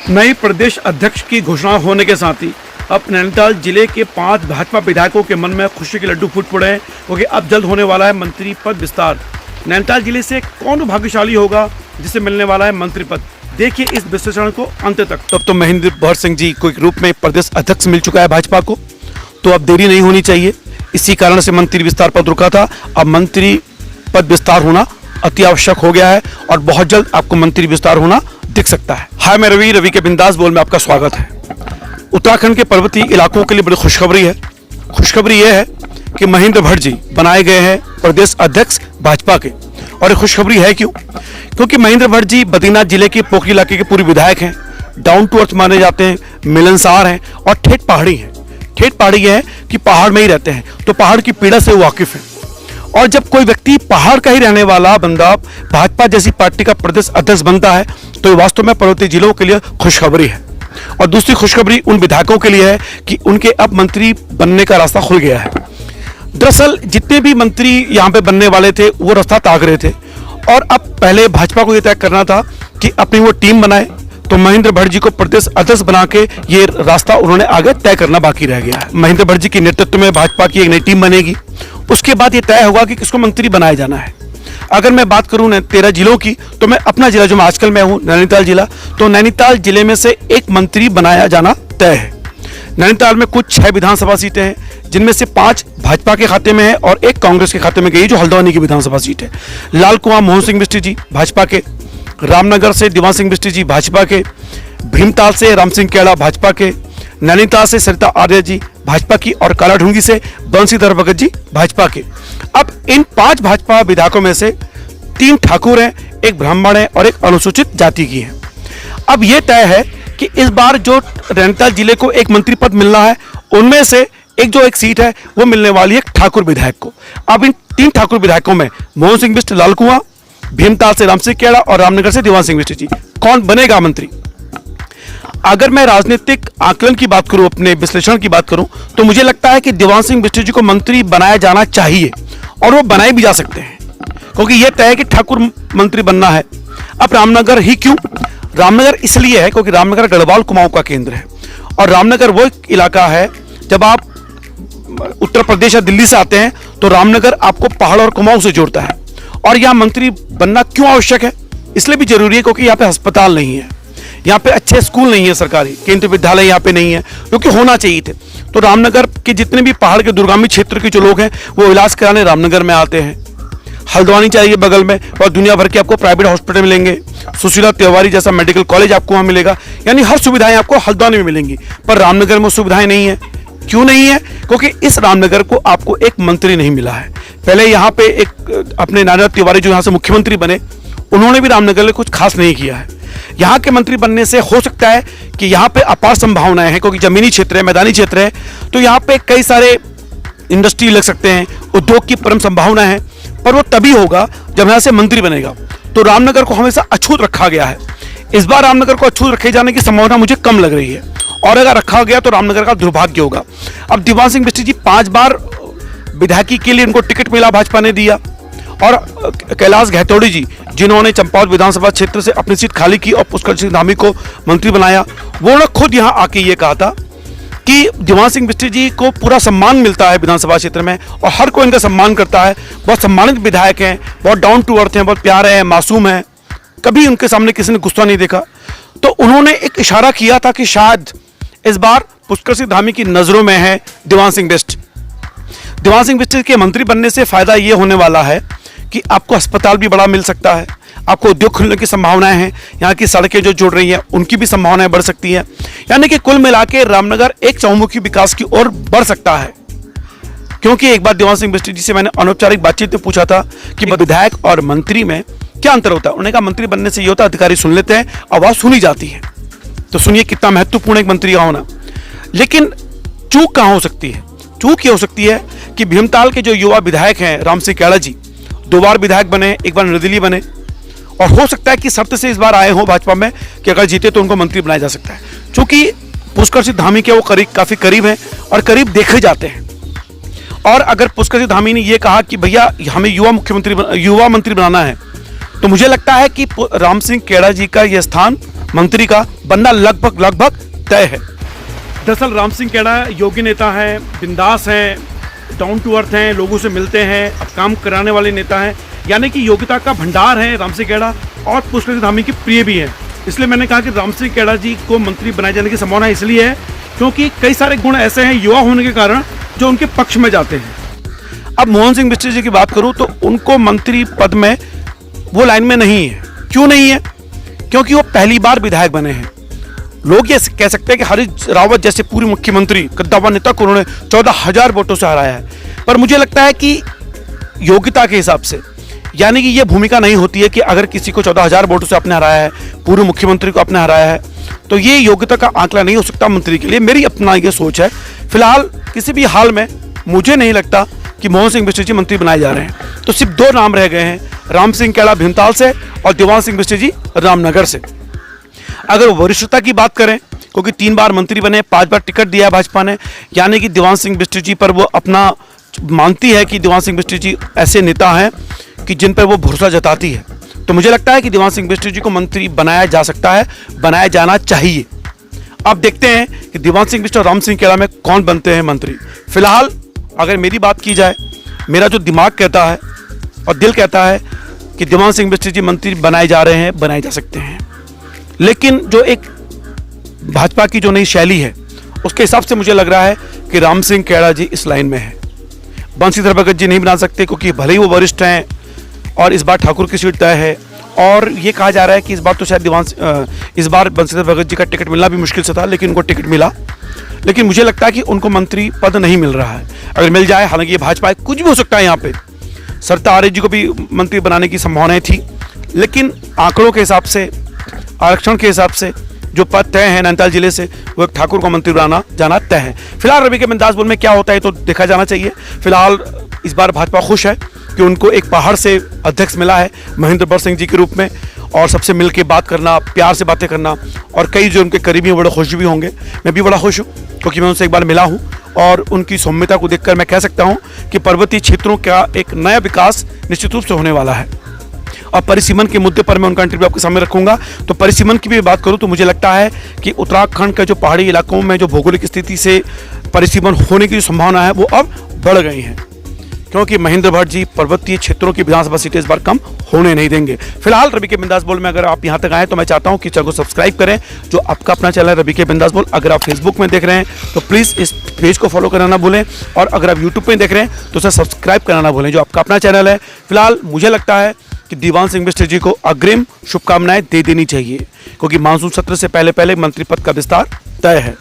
नए प्रदेश अध्यक्ष की घोषणा होने के साथ ही अब नैनीताल जिले के 5 भाजपा विधायकों के मन में खुशी के लड्डू फूट पड़े हैं, क्योंकि अब जल्द होने वाला है मंत्री पद विस्तार। नैनीताल जिले से कौन भाग्यशाली होगा जिसे मिलने वाला है मंत्री पद, देखिए इस विश्लेषण को अंत तक। तब तो महेंद्र भट्ट सिंह जी को एक रूप में प्रदेश अध्यक्ष मिल चुका है भाजपा को, तो अब देरी नहीं होनी चाहिए। इसी कारण से मंत्री विस्तार पद रुका था, अब मंत्री पद विस्तार होना अति आवश्यक हो गया है और बहुत जल्द आपको मंत्री विस्तार होना दिख सकता है। हाय, मैं रवि के बिंदास बोल में आपका स्वागत है। उत्तराखंड के पर्वतीय इलाकों के लिए बड़ी खुशखबरी है। खुशखबरी यह है कि महेंद्र भट्ट जी बनाए गए हैं प्रदेश अध्यक्ष भाजपा के। और ये खुशखबरी है क्यों? क्योंकि महेंद्र भट्ट जी बद्रीनाथ जिले के पोखरी इलाके के पूर्व विधायक हैं, डाउन टू अर्थ माने जाते हैं, मिलनसार हैं और ठेठ पहाड़ी हैं। ठेठ पहाड़ी है कि पहाड़ में ही रहते हैं, तो पहाड़ की पीड़ा से वाकिफ हैं। और जब कोई व्यक्ति पहाड़ का ही रहने वाला बंदा भाजपा जैसी पार्टी का प्रदेश अध्यक्ष बनता है, तो ये वास्तव में पर्वतीय जिलों के लिए खुशखबरी है। और दूसरी खुशखबरी उन विधायकों के लिए है कि उनके अब मंत्री बनने का रास्ता खुल गया है। दरअसल जितने भी मंत्री यहाँ पे बनने वाले थे वो रास्ता ताक रहे थे, और अब पहले भाजपा को यह तय करना था कि अपनी वो टीम बनाए, तो महेंद्र भट्ट जी को प्रदेश अध्यक्ष बना के ये रास्ता उन्होंने आगे तय करना बाकी रह गया है। महेंद्र भट्ट जी के नेतृत्व में भाजपा की एक नई टीम बनेगी, उसके बाद ये तय होगा कि किसको मंत्री बनाया जाना है। अगर मैं बात करूं 13 जिलों की, तो मैं अपना जिला जो मैं आजकल मैं हूं नैनीताल जिला, तो नैनीताल जिले में से एक मंत्री बनाया जाना तय है। नैनीताल में कुछ 6 विधानसभा सीटें हैं, जिनमें से 5 भाजपा के खाते में है और 1 कांग्रेस के खाते में गई, जो हल्द्वानी की विधानसभा सीट है। लाल कुआं मोहन सिंह बिष्ट जी भाजपा के, रामनगर से दीवान सिंह बिष्ट जी भाजपा के, भीमताल से राम सिंह केड़ा भाजपा के, नैनीताल से सरिता आर्य जी भाजपा की और कालाढूंगी से बंशीधर भगत जी भाजपा के। अब इन 5 भाजपा विधायकों में से 3 ठाकुर हैं, 1 ब्राह्मण है और 1 अनुसूचित जाति की है। अब यह तय है कि इस बार जो नैनीताल जिले को एक मंत्री पद मिलना है, उनमें से एक सीट है वो मिलने वाली है एक ठाकुर विधायक को। अब इन 3 ठाकुर विधायकों में मोहन सिंह बिष्ट लाल कुआं, भीमताल से राम सिंह केड़ा और रामनगर से दीवान सिंह बिष्ट जी, कौन बनेगा मंत्री? अगर मैं राजनीतिक आकलन की बात करूं, अपने विश्लेषण की बात करूं, तो मुझे लगता है कि दीवान सिंह बिष्ट जी को मंत्री बनाया जाना चाहिए और वो बनाए भी जा सकते हैं, क्योंकि यह तय है कि ठाकुर मंत्री बनना है। अब रामनगर ही क्यों? रामनगर इसलिए है क्योंकि रामनगर गढ़वाल कुमाऊं का केंद्र है, और रामनगर वो इलाका है, जब आप उत्तर प्रदेश या दिल्ली से आते हैं तो रामनगर आपको पहाड़ और कुमाऊं से जोड़ता है। और यहाँ मंत्री बनना क्यों आवश्यक है? इसलिए भी जरूरी है क्योंकि यहाँ पे अस्पताल नहीं है, यहाँ पे अच्छे स्कूल नहीं है, सरकारी केंद्रीय विद्यालय यहाँ पे नहीं है, जो कि होना चाहिए थे। तो रामनगर के जितने भी पहाड़ के दुर्गमी क्षेत्र के जो लोग हैं वो इलाज कराने रामनगर में आते हैं। हल्द्वानी चाहिए बगल में, और दुनिया भर के आपको प्राइवेट हॉस्पिटल मिलेंगे, सुशीला तिवारी जैसा मेडिकल कॉलेज आपको वहाँ मिलेगा, यानी हर सुविधाएं आपको हल्द्वानी में मिलेंगी। पर रामनगर में सुविधाएं नहीं है। क्यों नहीं है? क्योंकि इस रामनगर को आपको एक मंत्री नहीं मिला है। पहले यहाँ पे एक अपने नारायण तिवारी जो यहाँ से मुख्यमंत्री बने, उन्होंने भी रामनगर में कुछ खास नहीं किया है। यहाँ के मंत्री बनने से हो सकता है कि यहाँ पे अपार संभावनाएं हैं, क्योंकि जमीनी क्षेत्र है, मैदानी क्षेत्र है, तो यहाँ पे कई सारे इंडस्ट्री लग सकते हैं, उद्योग की परम संभावना है। पर वो तभी होगा जब यहाँ से मंत्री बनेगा। तो रामनगर को हमेशा अछूत रखा गया है। इस बार रामनगर को अछूत रखे जाने की संभावना मुझे कम लग रही है, और अगर रखा गया तो रामनगर का दुर्भाग्य होगा। अब दीवान सिंह बिष्ट जी 5 बार विधायकी के लिए उनको टिकट मिला, भाजपा ने दिया, और कैलाश गहतोड़ी जी जिन्होंने चंपावत विधानसभा क्षेत्र से अपनी सीट खाली की और पुष्कर सिंह धामी को मंत्री बनाया, वो ने खुद यहाँ आके ये कहा था कि दीवान सिंह बिष्ट जी को पूरा सम्मान मिलता है विधानसभा क्षेत्र में, और हर कोई इनका सम्मान करता है। बहुत सम्मानित विधायक हैं, बहुत डाउन टू अर्थ हैं, बहुत प्यारे हैं, मासूम हैं, कभी उनके सामने किसी ने गुस्सा नहीं देखा। तो उन्होंने एक इशारा किया था कि शायद इस बार पुष्कर सिंह धामी की नजरों में है दीवान सिंह बिष्ट। दीवान सिंह बिष्ट के मंत्री बनने से फायदा ये होने वाला है कि आपको अस्पताल भी बड़ा मिल सकता है, आपको उद्योग खुलने की संभावनाएं हैं, यहाँ की सड़कें जो जुड़ रही हैं उनकी भी संभावनाएं बढ़ सकती हैं, यानी कि कुल मिला के रामनगर एक चहुमुखी विकास की ओर बढ़ सकता है। क्योंकि एक बार दीवान सिंह बिष्ट जी से मैंने अनौपचारिक बातचीत में पूछा था कि विधायक और मंत्री में क्या अंतर होता है। उन्होंने कहा मंत्री बनने से ये होता है अधिकारी सुन लेते हैं, आवाज सुनी जाती है। तो सुनिए कितना महत्वपूर्ण एक मंत्री का होना। लेकिन चूक कहाँ हो सकती है? चूक ये हो सकती है कि भीमताल के जो युवा विधायक हैं राम सिंह केड़ा जी 2 बार विधायक बने, 1 बार निर्दलीय बने, और हो सकता है कि शर्त से इस बार आए हो भाजपा में कि अगर जीते तो उनको मंत्री बनाया जा सकता है। चूंकि पुष्कर सिंह धामी के वो काफी करीब हैं और करीब देखे जाते हैं, और अगर पुष्कर सिंह धामी ने ये कहा कि भैया हमें युवा मंत्री बनाना है, तो मुझे लगता है कि राम सिंह केड़ा जी का यह स्थान मंत्री का बनना लगभग तय है। दरअसल राम सिंह खेड़ा योग्य नेता हैं, बिंदास हैं, डाउन टू अर्थ हैं, लोगों से मिलते हैं, अब काम कराने वाले नेता हैं, यानी कि योग्यता का भंडार है राम सिंह खेड़ा, और पुष्कर धामी के प्रिय भी हैं। इसलिए मैंने कहा कि राम सिंह खेड़ा जी को मंत्री बनाए जाने की संभावना इसलिए है क्योंकि कई सारे गुण ऐसे हैं युवा होने के कारण जो उनके पक्ष में जाते हैं। अब मोहन सिंह बिष्ट जी की बात करूं तो उनको मंत्री पद में वो लाइन में नहीं है। क्यों नहीं है? क्योंकि वो पहली बार विधायक बने हैं। लोग ये कह सकते हैं कि हरीश रावत जैसे पूर्व मुख्यमंत्री कद्दावर नेता को उन्होंने 14,000 वोटों से हराया है, पर मुझे लगता है कि योग्यता के हिसाब से, यानी कि ये भूमिका नहीं होती है कि अगर किसी को 14,000 वोटों से आपने हराया है, पूर्व मुख्यमंत्री को आपने हराया है, तो ये योग्यता का आंकड़ा नहीं हो सकता मंत्री के लिए। मेरी अपना ये सोच है। फिलहाल किसी भी हाल में मुझे नहीं लगता कि मोहन सिंह बिष्ट जी मंत्री बनाए जा रहे हैं। तो सिर्फ 2 नाम रह गए हैं, राम सिंह खेड़ा भीमताल से और देवांश सिंह बिष्ट जी रामनगर से। अगर वरिष्ठता की बात करें, क्योंकि 3 बार मंत्री बने, 5 बार टिकट दिया भाजपा ने, यानी कि देवांश सिंह बिष्ट जी पर वो अपना मानती है कि देवांश सिंह बिष्ट जी ऐसे नेता हैं कि जिन पर वो भरोसा जताती है। तो मुझे लगता है कि देवांश सिंह बिष्ट जी को मंत्री बनाया जा सकता है, बनाया जाना चाहिए। अब देखते हैं कि देवांश सिंह बिष्ट और राम सिंह खेड़ा में कौन बनते हैं मंत्री। फिलहाल अगर मेरी बात की जाए, मेरा जो दिमाग कहता है और दिल कहता है कि देवांश सिंह बिष्ट जी मंत्री बनाए जा रहे हैं, बनाए जा सकते हैं। लेकिन जो एक भाजपा की जो नई शैली है उसके हिसाब से मुझे लग रहा है कि राम सिंह खेड़ा जी इस लाइन में है। बंशीधर भगत जी नहीं बना सकते क्योंकि भले ही वो वरिष्ठ हैं और इस बार ठाकुर की सीट तय है, और ये कहा जा रहा है कि इस बार तो शायद इस बार बंशीधर भगत जी का टिकट मिलना भी मुश्किल से था, लेकिन उनको टिकट मिला। लेकिन मुझे लगता है कि उनको मंत्री पद नहीं मिल रहा है। अगर मिल जाए, हालांकि ये भाजपा है, कुछ भी हो सकता है यहाँ पे। सरिता आर्य जी को भी मंत्री बनाने की संभावनाएं थी, लेकिन आंकड़ों के हिसाब से, आरक्षण के हिसाब से जो पद तय है नैनीताल जिले से, वो एक ठाकुर को मंत्री बनाना जाना तय है। फिलहाल रवि के बिंदास बोल में क्या होता है तो देखा जाना चाहिए। फिलहाल इस बार भाजपा खुश है कि उनको एक पहाड़ से अध्यक्ष मिला है महेंद्र भट्ट सिंह जी के रूप में, और सबसे मिल के बात करना, प्यार से बातें करना, और कई जो उनके करीबी हैं बड़े खुश भी होंगे। मैं भी बड़ा खुश हूँ क्योंकि मैं उनसे एक बार मिला हूँ, और उनकी सौम्यता को देखकर मैं कह सकता हूँ कि पर्वतीय क्षेत्रों का एक नया विकास निश्चित रूप से होने वाला है। और परिसीमन के मुद्दे पर मैं उनका इंटरव्यू आपके सामने रखूंगा। तो परिसीमन की भी बात करूं तो मुझे लगता है कि उत्तराखंड के जो पहाड़ी इलाकों में जो भौगोलिक स्थिति से परिसीमन होने की जो संभावना है वो अब बढ़ गई है, क्योंकि महेंद्र भट्ट जी पर्वतीय क्षेत्रों की विधानसभा सीटें इस बार कम होने नहीं देंगे। फिलहाल रवि के बिंदास बोल में अगर आप यहाँ तक आए तो मैं चाहता हूँ कि चैनल को सब्सक्राइब करें, जो आपका अपना चैनल है रवि के बिंदास बोल। अगर आप फेसबुक में देख रहे हैं तो प्लीज़ इस पेज को फॉलो करना ना भूलें, और अगर आप यूट्यूब में देख रहे हैं तो उसे सब्सक्राइब करना ना भूलें, जो आपका अपना चैनल है। फिलहाल मुझे लगता है कि देवांश सिंह बिष्ट जी को अग्रिम शुभकामनाएं दे देनी चाहिए, क्योंकि मानसून सत्र से पहले पहले मंत्री पद का विस्तार तय है।